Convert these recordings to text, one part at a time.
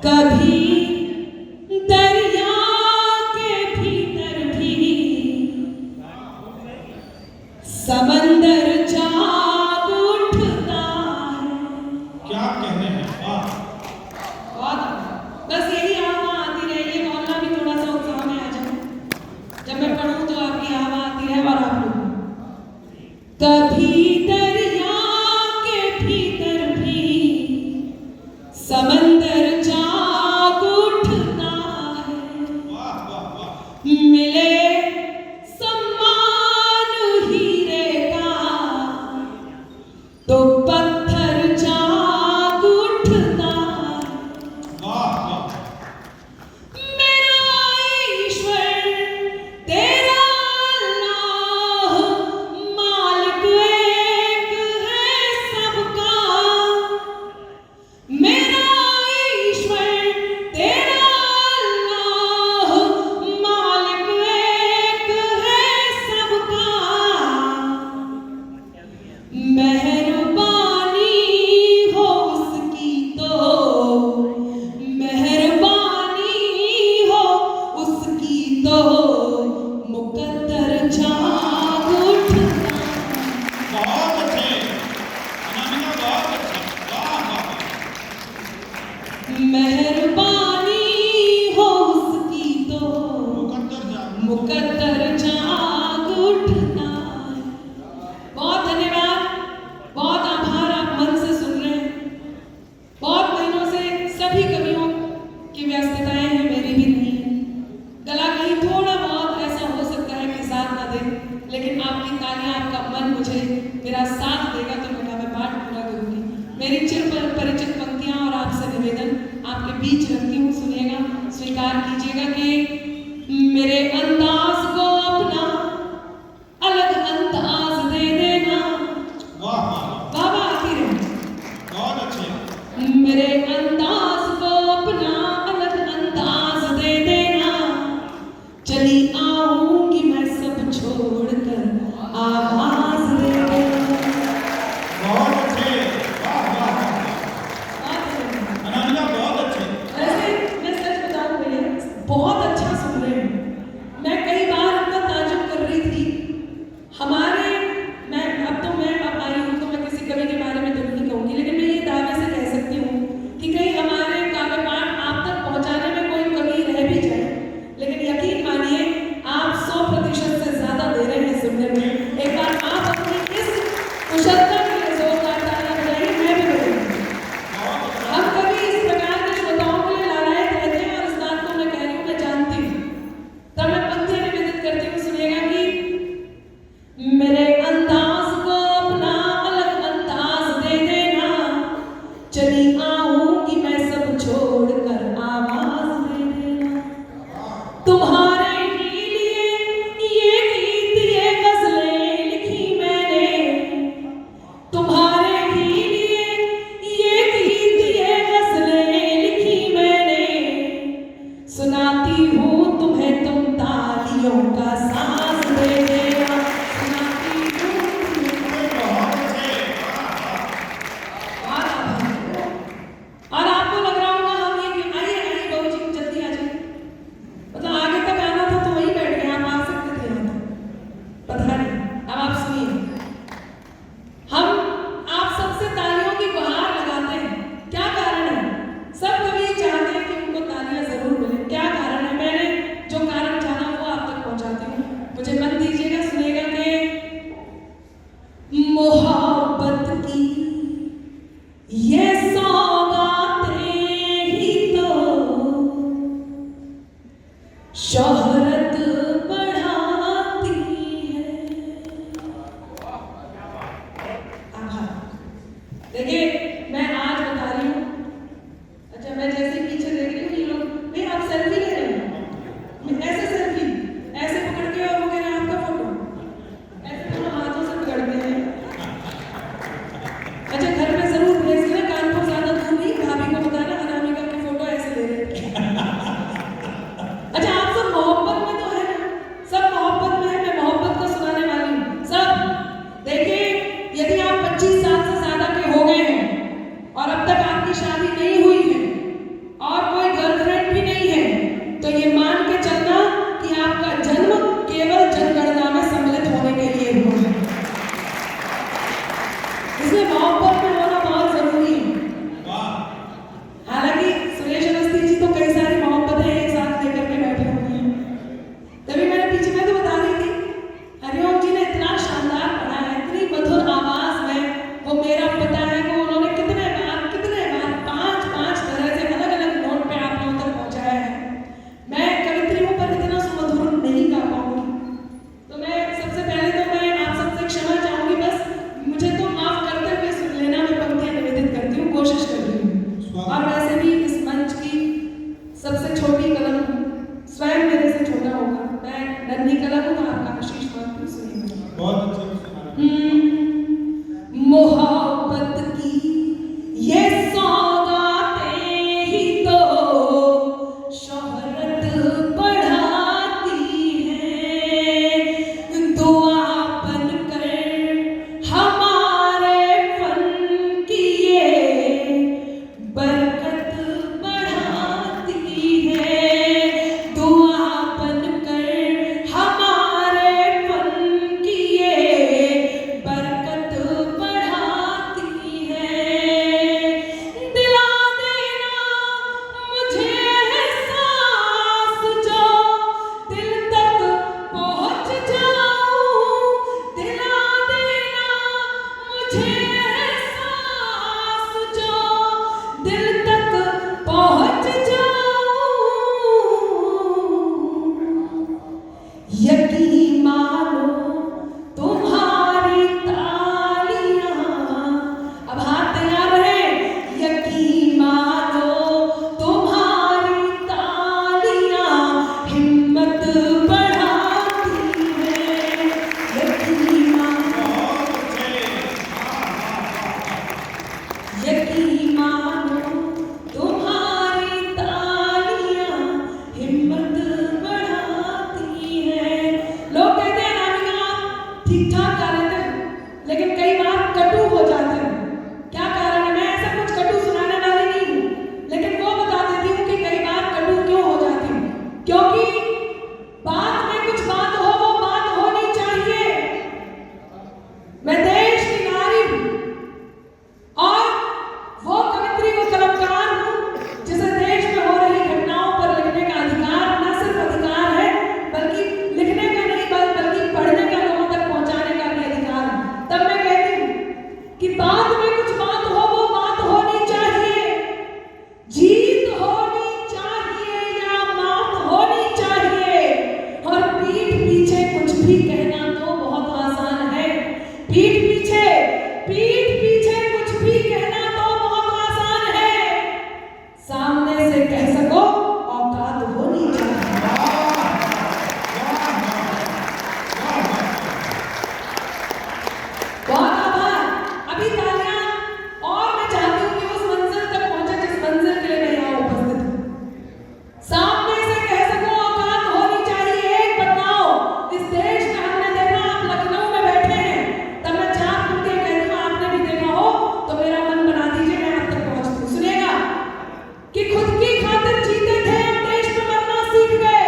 कभी दरिया के भीतर भी समंदर जाग उठता है। क्या कहने हैं, वाह। बस यही हवा आती रहे, ये मोहल्ला भी थोड़ा सा उत्साह में आ जाए। जब मैं पढ़ूं तो आपकी हवा आती रहे और आप लोग कभी दरिया के भीतर भी समंदर जाग उठता है। वाह वाह वाह। मिले सम्मान हीरे का तो पत्थर जाग उठता है। वाह वाह। मेरा ईश्वर तेरा अल्लाह मालिक एक है सबका। मेरा ईश्वर तेरा अल्लाह मालिक एक है सबका। मेहरबानी हो उसकी तो मेहरबानी हो उसकी तो मुकद्दर जाग उठता। बहुत अच्छे अनामिका, बहुत अच्छे, वाह वाह। मेहरबानी हो उसकी तो मुकद्दर मुकद्दर जाग। जाग उठता है। बहुत धन्यवाद, बहुत आभार, आप मन से सुन रहे हैं। बहुत महीनों से सभी कवियों की व्यस्तताएं हैं, मेरी भी नहीं है। गला कहीं थोड़ा बहुत ऐसा हो सकता है कि साथ ना दे, लेकिन आपकी तालियां, आपका मन मुझे मेरा साथ देगा तो मैं पाठ पूरा करूंगी। मेरी चिर परिचित पंक्तियां और आपसे निवेदन आपके बीच रखती हूँ, सुनिएगा, स्वीकार कीजिएगा कि मेरे अंदाज को अपना अलग अंदाज दे देना। वाह वाह। बाबा आती रहे। बहुत अच्छे। मेरे अंदाज को अपना अलग अंदाज दे देना। चली आऊंगी मैं सब छोड़कर आवाज दे देना। बहुत अच्छे, वाह वाह वाह। बहुत धन्यवाद। अनामिका बहुत अच्छे। मोहब्बत की ये सौगातें ही तो शोहरत बढ़ाती हैं। दुआ बनकर हमारे फन की ये बरकत बढ़ाती है। दुआ बनकर हमारे फन की ये बरकत बढ़ाती है। दिला देना मुझे एहसास जो दिल तक पहुँच जाऊं। दिला देना मुझे एहसास जो दिल तक पहुँच जाऊं। यकीन मानो तुम्हारी तालियां, अब हाथ तैयार रहे। यकीन मानो तुम्हारी तालियां हिम्मत बढ़ाती हैं। यकीन मानो, यकीन मानो तुम्हारी तालियां हिम्मत बढ़ाती हैं। लोग कहते हैं नामिका आप ठीक ठाक गा लेते हैं लेकिन कई बार कटु हो जाते हैं, क्या कारण है? मैं ऐसा कुछ कटु सुनाने वाली नहीं हूँ, लेकिन वो बता देती हूँ कि कई बार कटु क्यों हो जाती हूँ। क्योंकि बात में कुछ बात हो, वो बात होनी चाहिए। मैं देश की नारी हूँ और वो कवित्री को कलमकार हूँ जिसे देश में हो रही घटनाओं पर लिखने का अधिकार, न सिर्फ अधिकार है बल्कि लिखने का नहीं बल्कि पढ़ने का, लोगों तक पहुंचाने का भी अधिकार है। तब मैं कहती हूँ कि बात में कुछ बात हो, वो बात होनी चाहिए। जीत होनी चाहिए या मौत होनी चाहिए। और पीठ पीछे कुछ भी कहना तो बहुत आसान है। पीठ पीछे कुछ भी कहना तो बहुत आसान है। सामने से कह सको औकात होनी चाहिए। बहुत आभार। अभी तालियां, और मैं चाहती हूँ कि उस मंजिल तक पहुंचे जिस मंजिल के लिए मैं यहाँ उपस्थित हूँ। सामने से कह सको औकात होनी चाहिए। एक बताओ, इस देश में हमने देखा, आप लखनऊ में बैठे हैं, तब मैं 4 मिनट कहती हूँ, आपने भी देखा हो तो मेरा मन बना दीजिए, मैं आप तक पहुंचती हूँ। सुनिएगा कि खुद की खातिर जीते थे अब देश में मरना सीख गए।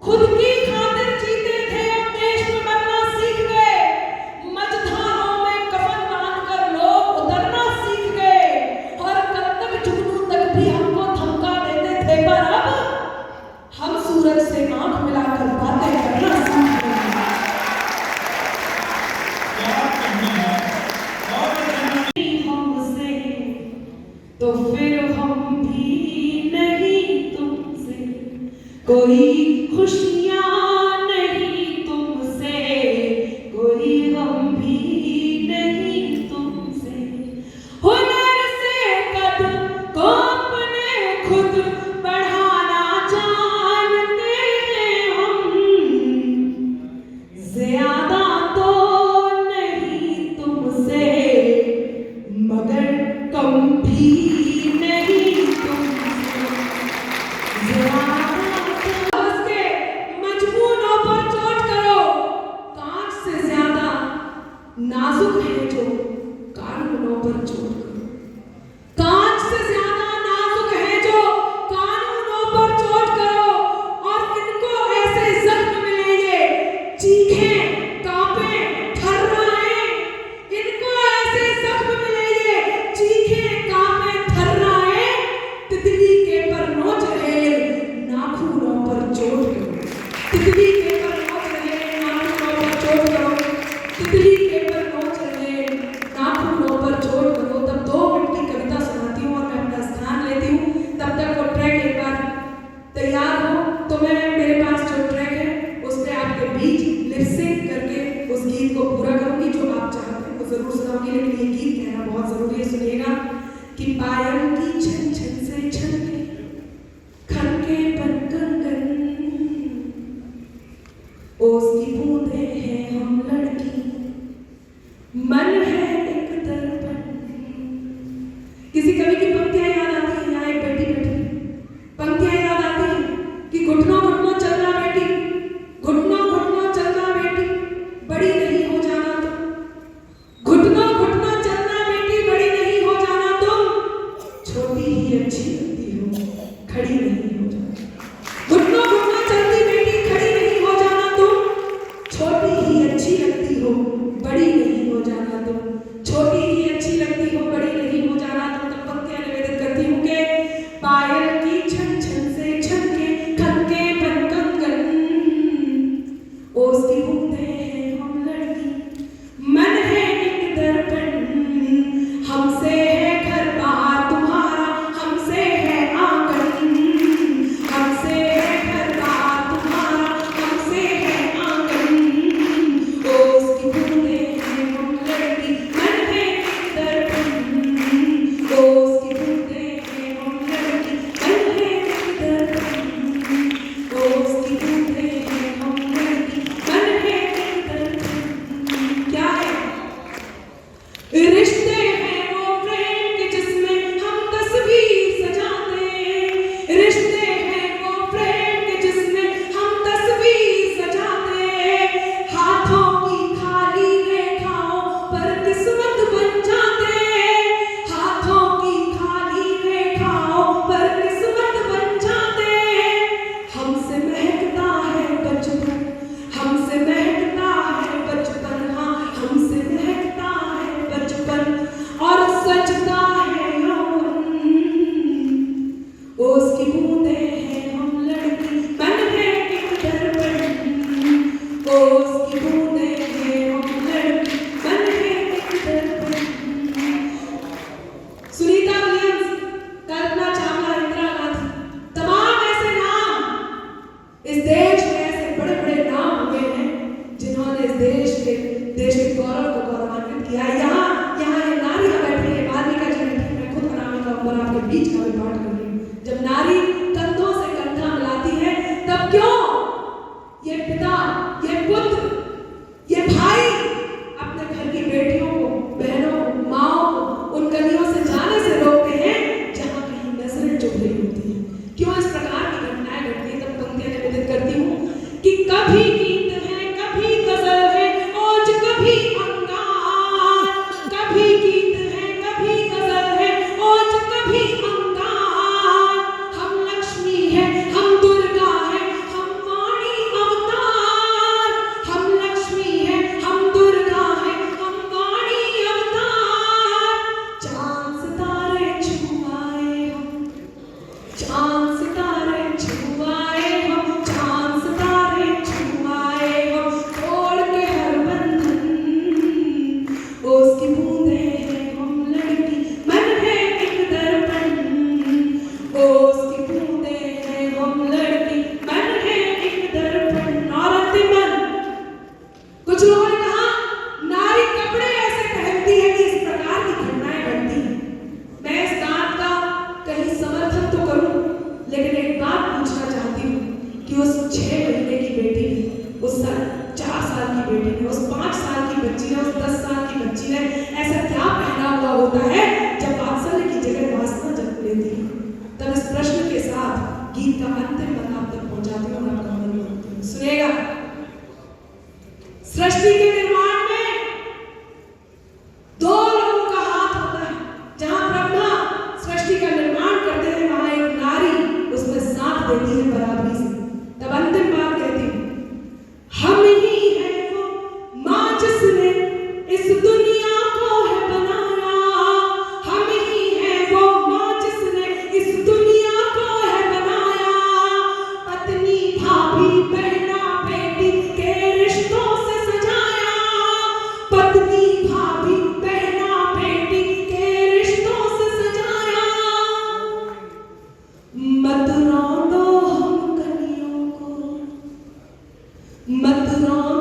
खुद की खातिर जीते थे अब देश में मरना सीख गए। मझधारों में कफन बांधकर लोग उतरना सीख गए। और कब तक जुगनू तक भी हमको धमका देते थे, पर अब हम सूरज से आंख मिलाकर बातें करना सीख गए। हमसे तो फिर हम भी नहीं तुमसे, कोई खुशियाँ नहीं तुमसे, कोई गम भी नहीं तुमसे। हुनर से कद को अपने खुद बढ़ाना जानते हैं हम। ज्यादा तो नहीं तुमसे मगर कम भी नहीं तुमसे। हंस के मजबूरों पर चोट करो, कांच से ज्यादा नाजुक है जो कानूनों पर चोट करो। कांच से ज्यादा नाजुक है जो कानूनों पर चोट करो। और इनको ऐसे जख्म मिलेंगे, चीखें कांपे थर्राएं। इनको ऐसे जख्म मिलेंगे, चीखें कांपे थर्राएं। तितली के पर नोच रहे नाखूनों पर चोट करो। तितली के पर नोच रहे नाखूनों पर चोट करो। तितली के पर नोच रहे नाखूनों पर चोट करो। तब 2 मिनट की कविता सुनाती हूँ और मैं अपना स्थान लेती हूँ। तब तक वो ट्रैक एक बार तैयार हो तो मैं, मेरे पास जो ट्रैक है उस पे आपके बीच लिपसिंग करके उस गीत को पूरा करूंगी जो आप चाहते हैं, वो जरूर सुनाऊंगी। लेकिन ये गीत कहना बहुत जरूरी है। सुनिएगा कि पायल की छन छन से छनके खनके बन कंगन, ओस की बूंदे हैं हम लड़की मन है एक दर्पण। किसी कवि की पंक्तियां याद आती हैं, यहाँ एक बेटी बैठी, पंक्तियां याद आती हैं कि घुटनों घुटनों चलना बेटी, घुटनों घुटनों चलना बेटी, बड़ी नहीं हो जाना तुम, घुटनों घुटनों चलना बेटी, बड़ी नहीं हो जाना तुम, छोटी ही अच्छी लगती हो, खड़ी नहीं हो जाना। घुटनों घुटनों चलती बेटी, खड़ी नहीं हो जाना तुम, छोटी ही अच्छी लगती हो, बड़ी नहीं हो जाना तुम, छोटी ही अच्छी लगती हो, बड़ी नहीं हो जाना तुम। तब पंक्तियां निवेदित करती हूँ कि पायल की छन छन से छनके खनके बन कंगन, ओस की बूंदें हैं हम लड़की, मन है एक दर्पण, हमसे है घर बार तुम्हारा, हमसे है आंगन, हमसे है घर बार तुम्हारा, हमसे है आंगन, ओस की बूंदें हैं हम लड़की, मन है एक दर्पण, ओस की बूंदें हैं हम लड़की, मन है एक दर्पण, ओस की बूंदें हैं हम लड़की, मन है एक दर्पण। क्या है? रिश्ते हैं वो प्रेम के जिसमें हम तस्वीर सजाते हैं, रिश्ते हैं वो प्रेम के जिसमें हम तस्वीर सजाते हैं, हाथों की खाली रेखाओं पर किस्मत बन जाते हैं, हाथों की खाली रेखाओं पर किस्मत बन जाते हैं, हमसे महकता है बचपन, हमसे महकता है बचपन, हाँ हमसे महकता है बचपन और सजता है यौवन, ओस की बूंदें हैं हम लड़की, मन है एक दर्पण, ओस की बूंदें हैं हम लड़की, मन है एक दर्पण। सुनीता विलियम्स, कल्पना चावला, इंदिरा गांधी, तमाम ऐसे नाम, इस देश में ऐसे बड़े बड़े नाम हुए हैं जिन्होंने इस देश के गौरव को गौरवान्वित किया है। यहाँ ये नारियां बैठी है, मालविका जी बैठी है, मैं खुद अनामिका ऊपर आपके बीच का भी पाठ कर रही हूँ। जब नारी कंधों से कंधा मिलाती है तब क्यों ये पिता, ये पुत्र, ये भाई अपने घर की बेटियों को, बहनों को, माओ को उन गलियों से जाने से रोकते हैं जहाँ कहीं नजरें चुभ रही होती हैं? क्यों इस प्रकार की घटनाएं घटती हैं? तब पंक्तियां निवेदित करती हूँ कि कभी गीत है, कभी गजल है, ओज कभी अंगार, कभी गीत है, कभी गजल है, ओज कभी अंगार, हम लक्ष्मी है, हम दुर्गा है, हम वाणी अवतार, हम लक्ष्मी है, हम दुर्गा है, हम वाणी अवतार, चांद सितारे छुआए हम, चांद सितारे छुआए हम, चांद सितारे छुआए हम, तोड़ के हर बंधन, ओस की बूंदें हैं हम लड़की, मन है एक दर्पण, ओस की बूंदें हैं हम लड़की, मन है एक दर्पण। और अंतिमन, कुछ लोगों ने कहा नारी कपड़े ऐसे पहनती है कि इस प्रकार की घटनाएं घटती हैं। मैं इस बात का कहीं समर्थन तो करूं, लेकिन एक बात पूछना चाहती हूँ कि उस 6 महीने की बेटी ने, उस 4 साल की बेटी ने, उस 5 साल की बच्ची ने, उस 10 साल की बच्ची ने ऐसा क्या पहना हुआ होता है जब वात्सल्य की जगह वासना जन्म लेती है? तब इस प्रश्न के साथ गीत का अंतिम पन्ना आप तक पहुंचाती हूँ और आपका मन करती हूँ। सुनेगा, सृष्टि के निर्माण में 2 लोगों का हाथ होता है। जहां ब्रह्मा सृष्टि का निर्माण करते हैं, वहां एक नारी उसमें साथ देती है बराबरी से। तब अंतिम बात कहती हूँ, हम ही है वो माँ जिसने इस दुनिया को है बनाया, हम ही है वो माँ जिसने इस दुनिया को है बनाया, पत्नी भाभी बहना बेटी के रिश्तों से सजाया, पत्नी भाभी बहना बेटी के रिश्तों से सजाया, मत रोंदो हम कलियों को, मत रोंदो